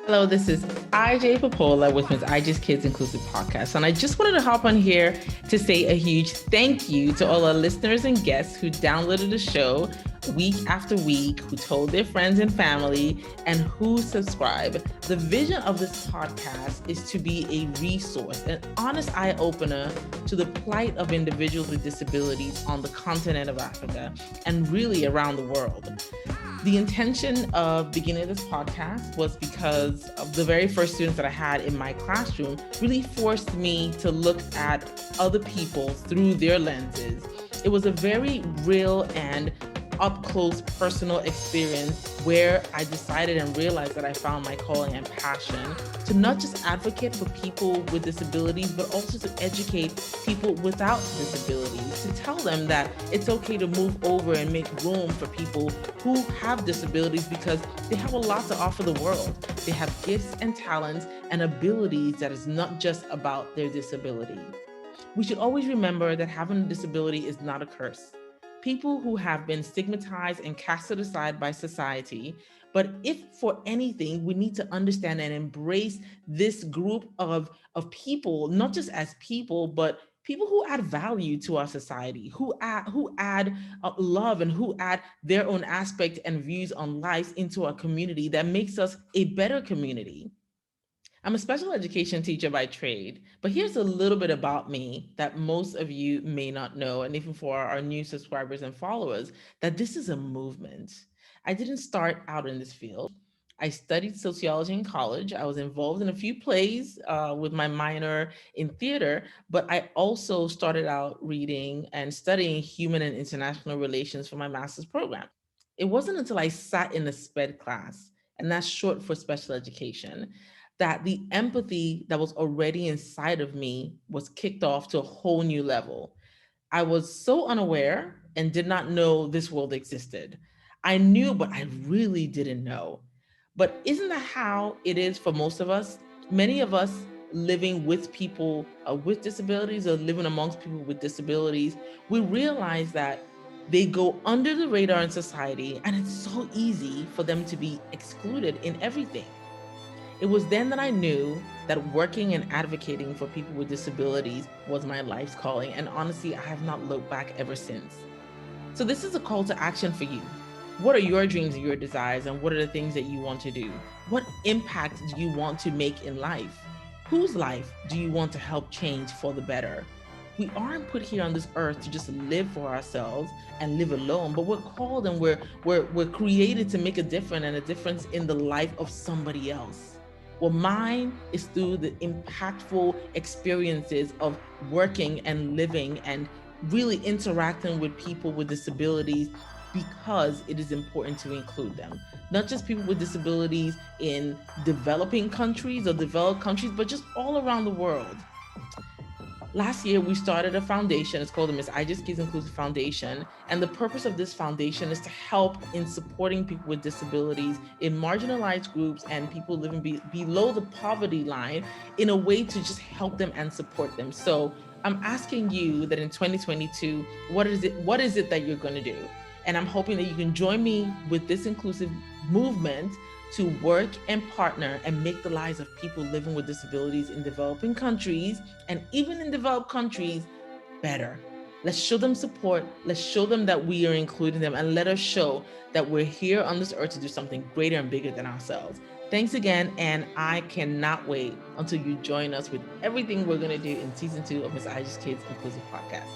Hello, this is IJ Popoola with Ms. IJ's Kids Inclusive Podcast. And I just wanted to hop on here to say a huge thank you to all our listeners and guests who downloaded the show week after week, who told their friends and family, and who subscribe. The vision of this podcast is to be a resource, an honest eye-opener to the plight of individuals with disabilities on the continent of Africa and really around the world. The intention of beginning this podcast was because of the very first students that I had in my classroom really forced me to look at other people through their lenses. It was a very real and up close personal experience where I decided and realized that I found my calling and passion to not just advocate for people with disabilities, but also to educate people without disabilities, to tell them that it's okay to move over and make room for people who have disabilities because they have a lot to offer the world. They have gifts and talents and abilities that is not just about their disability. We should always remember that having a disability is not a curse. People who have been stigmatized and casted aside by society. But if for anything, we need to understand and embrace this group of people, not just as people, but people who add value to our society, who add love and who add their own aspect and views on life into our community that makes us a better community. I'm a special education teacher by trade, but here's a little bit about me that most of you may not know, and even for our new subscribers and followers, that this is a movement. I didn't start out in this field. I studied sociology in college. I was involved in a few plays with my minor in theater, but I also started out reading and studying human and international relations for my master's program. It wasn't until I sat in a SPED class, and that's short for special education, that the empathy that was already inside of me was kicked off to a whole new level. I was so unaware and did not know this world existed. I knew, but I really didn't know. But isn't that how it is for most of us? Many of us living with people with disabilities or living amongst people with disabilities, we realize that they go under the radar in society and it's so easy for them to be excluded in everything. It was then that I knew that working and advocating for people with disabilities was my life's calling. And honestly, I have not looked back ever since. So, this is a call to action for you. What are your dreams and your desires, and what are the things that you want to do? What impact do you want to make in life? Whose life do you want to help change for the better? We aren't put here on this earth to just live for ourselves and live alone, but we're called and we're created to make a difference in the life of somebody else. Well, mine is through the impactful experiences of working and living and really interacting with people with disabilities because it is important to include them. Not just people with disabilities in developing countries or developed countries, but just all around the world. Last year, we started a foundation. It's called the Miss IJ's Kids Inclusive Foundation. And the purpose of this foundation is to help in supporting people with disabilities in marginalized groups and people living below the poverty line in a way to just help them and support them. So I'm asking you that in 2022, what is it that you're going to do? And I'm hoping that you can join me with this inclusive movement to work and partner and make the lives of people living with disabilities in developing countries and even in developed countries better. Let's show them support. Let's show them that we are including them, and let us show that we're here on this earth to do something greater and bigger than ourselves. Thanks again, and I cannot wait until you join us with everything we're going to do in season 2 of Miss IJ's Kids Inclusive Podcast.